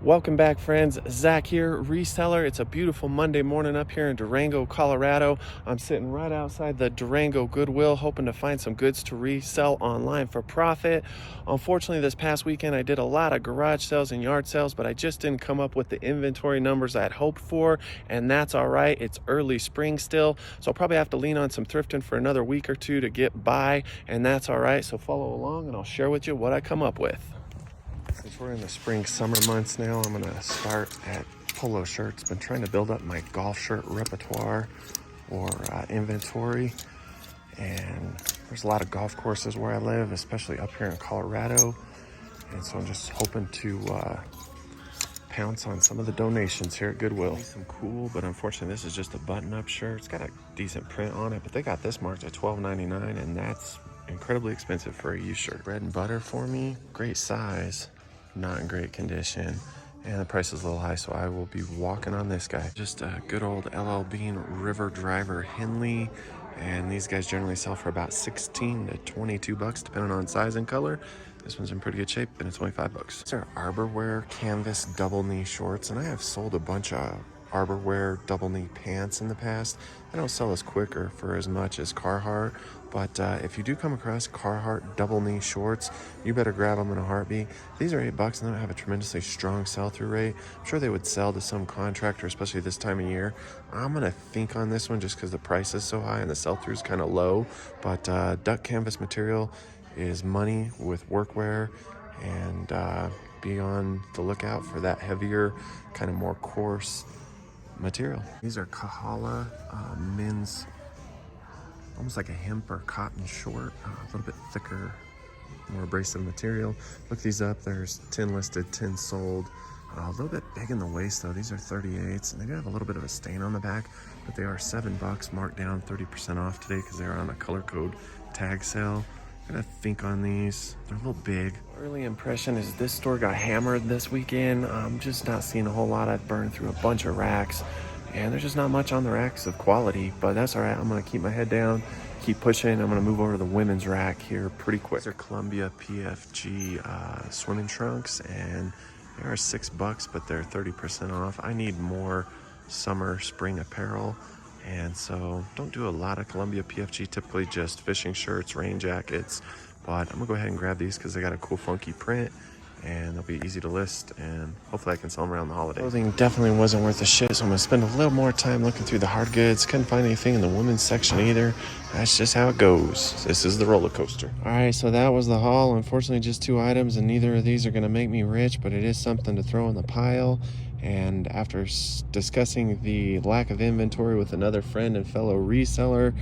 Welcome back, friends. Zach here, reseller. It's a beautiful Monday morning up here in Durango, Colorado. I'm sitting right outside the Durango Goodwill, hoping to find some goods to resell online for profit. Unfortunately, this past weekend, I did a lot of garage sales and yard sales, but I just didn't come up with the inventory numbers I'd hoped for, and that's all right. It's early spring still, so I'll probably have to lean on some thrifting for another week or two to get by, and that's all right. So follow along, and I'll share with you what I come up with. Since we're in the spring summer months now, I'm gonna start at polo shirts. Been trying to build up my golf shirt repertoire or inventory, and there's a lot of golf courses where I live, especially up here in Colorado, and so I'm just hoping to pounce on some of the donations here at Goodwill. Some cool, but unfortunately this is just a button-up shirt. It's got a decent print on it, but they got this marked at $12.99, and that's incredibly expensive for a used shirt. Bread and butter for me, great size, not in great condition, and the price is a little high, so I will be walking on this guy. Just a good old LL Bean River Driver Henley, and these guys generally sell for about 16 to 22 bucks depending on size and color. This one's in pretty good shape, and it's only 5 bucks. These are Arbor Wear canvas double knee shorts, and I have sold a bunch of Arbor Wear double knee pants in the past. They don't sell as quick or for as much as Carhartt, but if you do come across Carhartt double knee shorts, you better grab them in a heartbeat. These are 8 bucks, and they have a tremendously strong sell-through rate. I'm sure they would sell to some contractor, especially this time of year. I'm gonna think on this one just because the price is so high and the sell-through is kind of low, but duck canvas material is money with workwear, and be on the lookout for that heavier, kind of more coarse material. These are Kahala men's, almost like a hemp or cotton short, a little bit thicker, more abrasive material. Look these up, there's 10 listed, 10 sold. A little bit big in the waist though. These are 38s, and they do have a little bit of a stain on the back, but they are 7 bucks, marked down 30% off today because they're on a color code tag sale. I'm gonna think on these. They're a little big. Early impression is this store got hammered this weekend. I'm just not seeing a whole lot. I've burned through a bunch of racks, and there's just not much on the racks of quality, but that's all right. I'm gonna keep my head down, keep pushing. I'm gonna move over to the women's rack here pretty quick. These are Columbia PFG swimming trunks, and they are 6 bucks, but they're 30% off. I need more summer, spring apparel, and so don't do a lot of Columbia PFG, typically just fishing shirts, rain jackets, but I'm gonna go ahead and grab these because they got a cool funky print, and they'll be easy to list, and hopefully I can sell them around the holidays. Clothing definitely wasn't worth the shit, so I'm gonna spend a little more time looking through the hard goods. Couldn't find anything in the women's section either. That's just how it goes. This is the roller coaster. All right, so that was the haul. Unfortunately, just 2 items, and neither of these are gonna make me rich, but it is something to throw in the pile. And after discussing the lack of inventory with another friend and fellow reseller,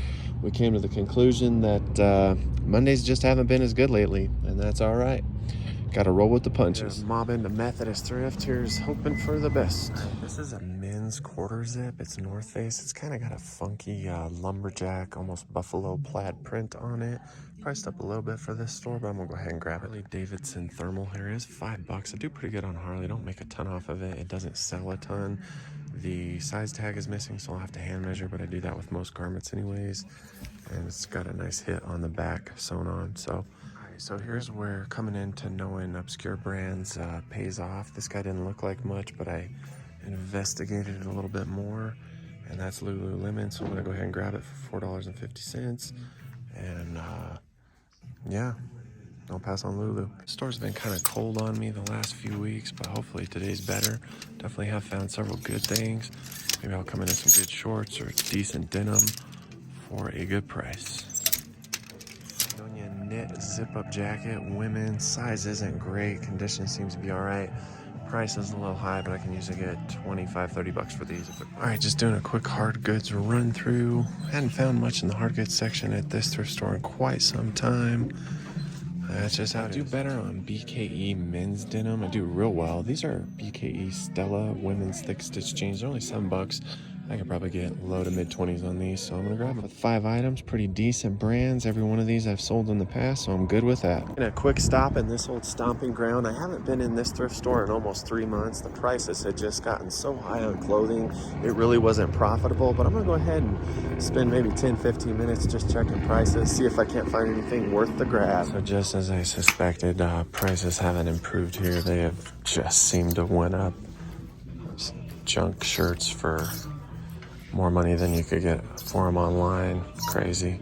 we came to the conclusion that Mondays just haven't been as good lately, and that's all right. Got to roll with the punches. Mobbing the Methodist thrift. Here's hoping for the best. This is a men's quarter zip. It's North Face. It's kind of got a funky lumberjack, almost buffalo plaid print on it. Priced up a little bit for this store, but I'm gonna go ahead and grab it. Harley Davidson thermal here is 5 bucks. I do pretty good on Harley. Don't make a ton off of it. It doesn't sell a ton. The size tag is missing, so I'll have to hand measure, but I do that with most garments anyways. And it's got a nice hit on the back sewn on, so. So here's where coming into knowing obscure brands pays off. This guy didn't look like much, but I investigated it a little bit more, and that's Lululemon, so I'm gonna go ahead and grab it for $4.50. And yeah, I'll pass on Lulu. The store's been kind of cold on me the last few weeks, but hopefully today's better. Definitely have found several good things. Maybe I'll come in some good shorts or decent denim for a good price. Knit zip-up jacket, women's, size isn't great, condition seems to be all right. Price is a little high, but I can usually get 25, 30 bucks for these. All right, just doing a quick hard goods run through. Hadn't found much in the hard goods section at this thrift store in quite some time. That's just how I do better on BKE men's denim. I do real well. These are BKE Stella women's thick stitch jeans. They're only 7 bucks. I could probably get low to mid 20s on these, so I'm gonna grab with 5 items, pretty decent brands. Every one of these I've sold in the past, so I'm good with that. And a quick stop in this old stomping ground. I haven't been in this thrift store in almost 3 months. The prices had just gotten so high on clothing, it really wasn't profitable, but I'm gonna go ahead and spend maybe 10-15 minutes just checking prices, see if I can't find anything worth the grab. So just as I suspected, prices haven't improved here. They have just seemed to went up. Junk shirts for more money than you could get for them online. Crazy.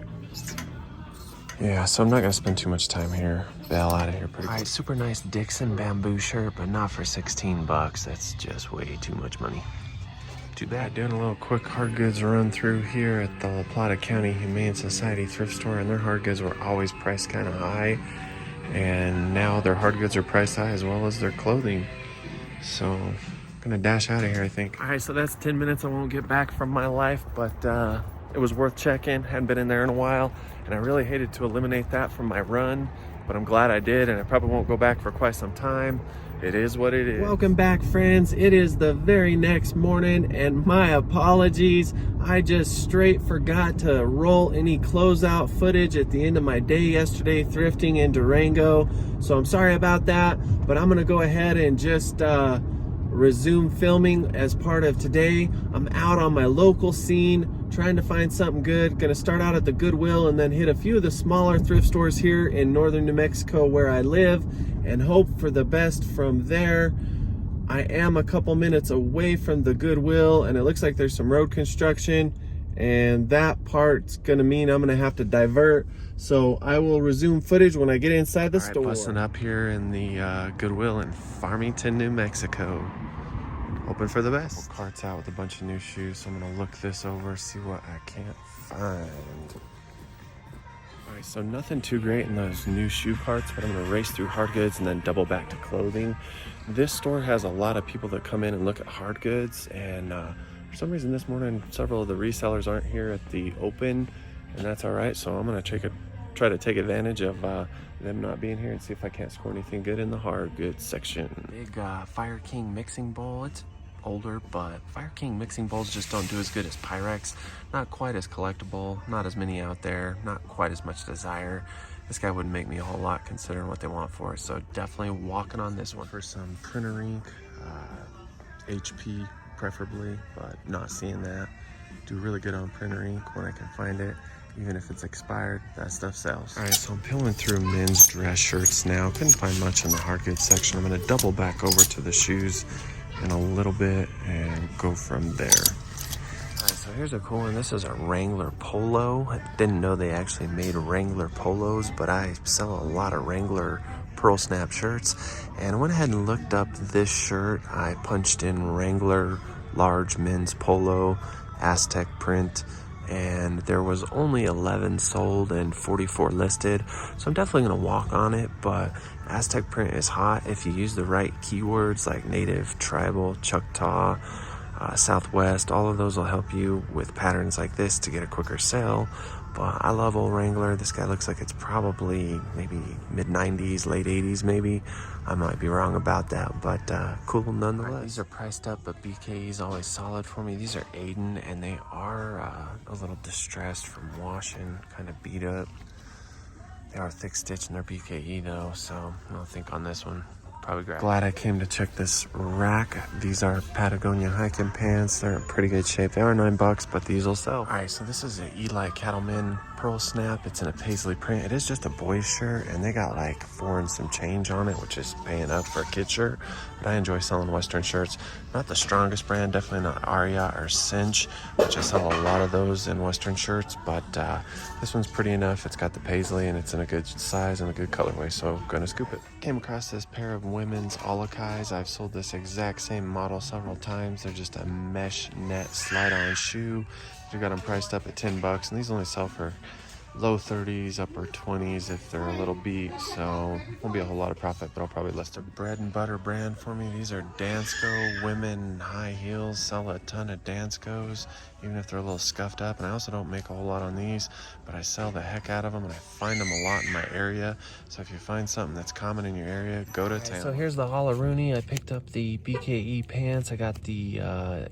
Yeah, so I'm not gonna spend too much time here. Bail out of here pretty quick. All right, super nice Dixon bamboo shirt, but not for 16 bucks. That's just way too much money. Too bad. Doing a little quick hard goods run through here at the La Plata County Humane Society thrift store, and their hard goods were always priced kind of high, and now their hard goods are priced high as well as their clothing. So gonna dash out of here, I think. All right, so that's 10 minutes I won't get back from my life, but it was worth checking. Hadn't been in there in a while, and I really hated to eliminate that from my run, but I'm glad I did, and I probably won't go back for quite some time. It is what it is. Welcome back, friends. It is the very next morning, and my apologies. I just straight forgot to roll any closeout footage at the end of my day yesterday thrifting in Durango, so I'm sorry about that, but I'm gonna go ahead and just resume filming as part of today. I'm out on my local scene trying to find something good. Gonna start out at the Goodwill and then hit a few of the smaller thrift stores here in northern New Mexico where I live and hope for the best from there. I am a couple minutes away from the Goodwill, and it looks like there's some road construction, and that part's gonna mean I'm gonna have to divert. So I will resume footage when I get inside the store. Busting up here in the Goodwill in Farmington, New Mexico. Hoping for the best. Cart's out with a bunch of new shoes, so I'm gonna look this over, see what I can't find. All right, so nothing too great in those new shoe carts, but I'm gonna race through hard goods and then double back to clothing. This store has a lot of people that come in and look at hard goods, and for some reason this morning, several of the resellers aren't here at the open, and that's all right. So I'm gonna try to take advantage of them not being here and see if I can't score anything good in the hard goods section. Big Fire King mixing bowl. It's older, but Fire King mixing bowls just don't do as good as Pyrex. Not quite as collectible, not as many out there, not quite as much desire. This guy wouldn't make me a whole lot considering what they want for it, so definitely walking on this one. For some printer ink, HP preferably, but not seeing that. Do really good on printer ink when I can find it. Even if it's expired, that stuff sells. All right, so I'm peeling through men's dress shirts now. Couldn't find much in the hard goods section. I'm gonna double back over to the shoes in a little bit and go from there. All right, so here's a cool one. This is a Wrangler polo. I didn't know they actually made Wrangler polos, but I sell a lot of Wrangler pearl snap shirts, and I went ahead and looked up this shirt. I punched in Wrangler large men's polo, Aztec print, and there was only 11 sold and 44 listed, so I'm definitely gonna walk on it. But Aztec print is hot if you use the right keywords like native, tribal, Choctaw, Southwest. All of those will help you with patterns like this to get a quicker sale. But I love old Wrangler. This guy looks like it's probably maybe mid-90s, late 80s maybe. I might be wrong about that, but cool nonetheless. Right, these are priced up, but BKE is always solid for me. These are Aiden, and they are a little distressed from washing, kind of beat up. They are thick stitch in their BKE though, so I'll think on this one. Probably grab. Glad I came to check this rack. These are Patagonia hiking pants. They're in pretty good shape. They are $9, but these will sell. All right, so this is an Eli Cattleman pearl snap. It's in a paisley print. It is just a boy's shirt, and they got like 4 and some change on it, which is paying up for a kid shirt. But I enjoy selling Western shirts. Not the strongest brand, definitely not Aria or Cinch, which I sell a lot of those in Western shirts, but this one's pretty enough. It's got the paisley, and it's in a good size and a good colorway, so I'm gonna scoop it. Came across this pair of women's Olakais. I've sold this exact same model several times. They're just a mesh net slide-on shoe. We got them priced up at $10, and these only sell for low 30s, upper 20s if they're a little beat, so won't be a whole lot of profit, but I'll probably list a bread and butter brand for me. These are Dansko women high heels. Sell a ton of Danskos even if they're a little scuffed up. And I also don't make a whole lot on these, but I sell the heck out of them, and I find them a lot in my area. So if you find something that's common in your area, go to town. So here's the Hollaroonie. I picked up the BKE pants. I got the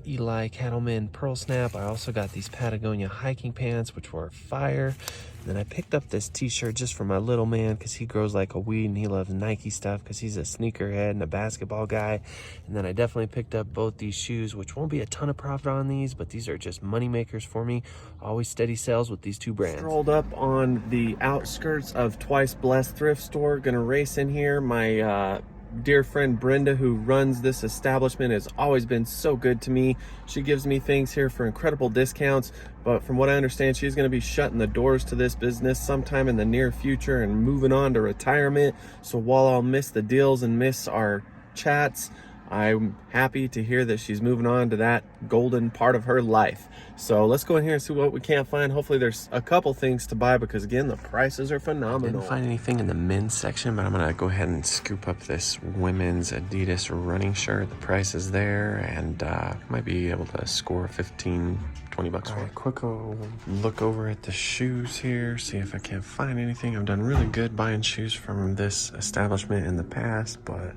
Eli Cattleman Pearl Snap. I also got these Patagonia hiking pants, which were fire. And then I picked up this t-shirt just for my little man because he grows like a weed and he loves Nike stuff because he's a sneakerhead and a basketball guy. And then I definitely picked up both these shoes, which won't be a ton of profit on these, but these are just money makers for me. Always steady sales with these two brands. Strolled up on the outskirts of Twice Blessed thrift store. Gonna race in here. My dear friend Brenda, who runs this establishment, has always been so good to me. She gives me things here for incredible discounts, but from what I understand, she's going to be shutting the doors to this business sometime in the near future and moving on to retirement. So while I'll miss the deals and miss our chats, I'm happy to hear that she's moving on to that golden part of her life. So let's go in here and see what we can find. Hopefully there's a couple things to buy because, again, the prices are phenomenal. I didn't find anything in the men's section, but I'm going to go ahead and scoop up this women's Adidas running shirt. The price is there, and might be able to score 15, 20 bucks for it. Quick look over at the shoes here, see if I can't find anything. I've done really good buying shoes from this establishment in the past, but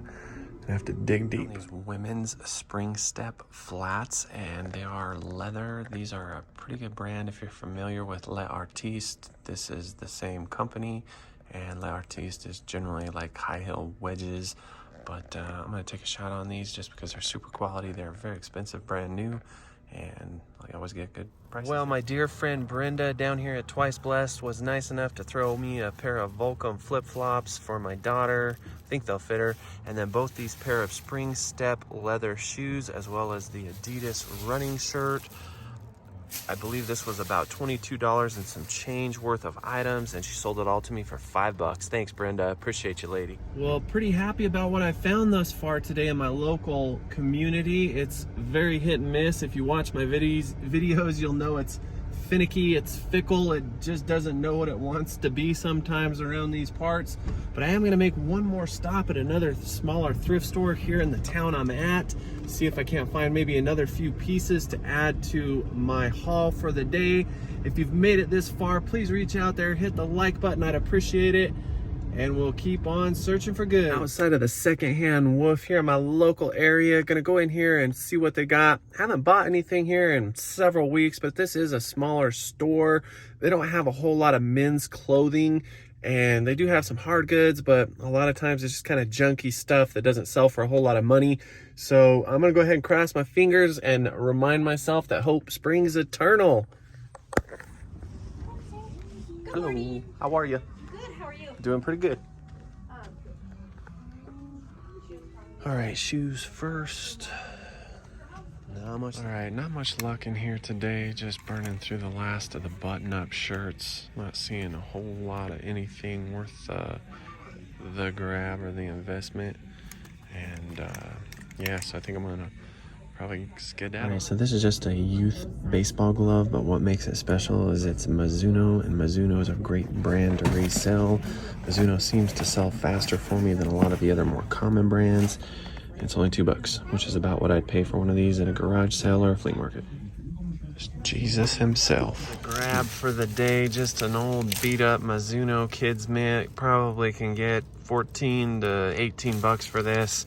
I have to dig deep. These women's spring step flats, and they are leather. These are a pretty good brand if you're familiar with Les Artistes. This is the same company, and Les Artistes is generally like high heel wedges, but I'm gonna take a shot on these just because they're super quality. They're very expensive, brand new, and I always get good prices. Well, my dear friend Brenda down here at Twice Blessed was nice enough to throw me a pair of Volcom flip-flops for my daughter. I think they'll fit her. And then both these pair of spring step leather shoes, as well as the Adidas running shirt. I believe this was about $22 and some change worth of items, and she sold it all to me for $5. Thanks, Brenda. Appreciate you, lady. Well, pretty happy about what I found thus far today in my local community. It's very hit and miss. If you watch my videos, you'll know it's finicky, it's fickle, it just doesn't know what it wants to be sometimes around these parts. But I am going to make one more stop at another smaller thrift store here in the town I'm at, see if I can't find maybe another few pieces to add to my haul for the day. If you've made it this far, please reach out there, hit the like button, I'd appreciate it. And we'll keep on searching for good. Outside of the secondhand wolf here in my local area, gonna go in here and see what they got. Haven't bought anything here in several weeks, but this is a smaller store. They don't have a whole lot of men's clothing, and they do have some hard goods, but a lot of times it's just kind of junky stuff that doesn't sell for a whole lot of money. So I'm gonna go ahead and cross my fingers and remind myself that hope springs eternal. Good morning. How are you? Good, how are you? Doing pretty good. All right, shoes first. Not much luck in here today. Just burning through the last of the button-up shirts. Not seeing a whole lot of anything worth the grab or the investment. And yeah, so I think I'm gonna probably skedaddle. All right, so this is just a youth baseball glove, but what makes it special is it's Mizuno, and Mizuno is a great brand to resell. Mizuno seems to sell faster for me than a lot of the other more common brands. It's only $2, which is about what I'd pay for one of these at a garage sale or a flea market. It's Jesus himself. The grab for the day, just an old beat up Mizuno kids mitt. Probably can get 14 to 18 bucks for this.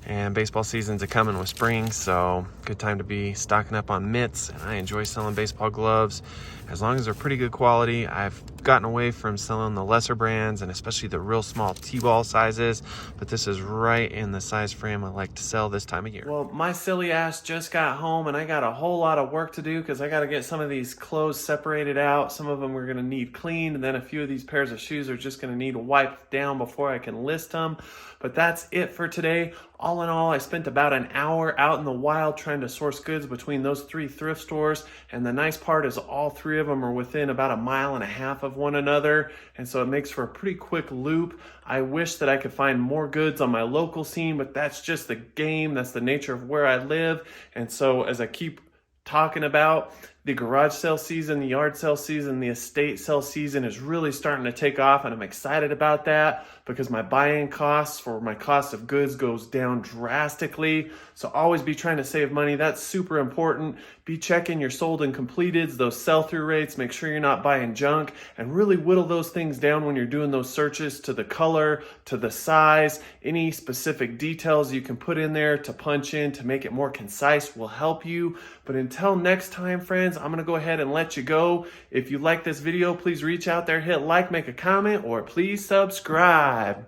And baseball season's a-coming with spring, so good time to be stocking up on mitts. And I enjoy selling baseball gloves as long as they're pretty good quality. I've gotten away from selling the lesser brands and especially the real small T-ball sizes, but this is right in the size frame I like to sell this time of year. Well, my silly ass just got home and I got a whole lot of work to do because I got to get some of these clothes separated out. Some of them are going to need cleaned, and then a few of these pairs of shoes are just going to need wiped down before I can list them. But that's it for today. All in all, I spent about an hour out in the wild trying to source goods between those 3 thrift stores. And the nice part is all 3 of them are within about 1.5 miles of one another. And so it makes for a pretty quick loop. I wish that I could find more goods on my local scene, but that's just the game. That's the nature of where I live. And so as I keep talking about, The garage sale season, the yard sale season, the estate sale season is really starting to take off, and I'm excited about that because my buying costs for my cost of goods goes down drastically. So always be trying to save money. That's super important. Be checking your sold and completeds, those sell-through rates. Make sure you're not buying junk, and really whittle those things down when you're doing those searches to the color, to the size. Any specific details you can put in there to punch in to make it more concise will help you. But until next time, friends, I'm gonna go ahead and let you go. If you like this video, please reach out there, hit like, make a comment, or please subscribe.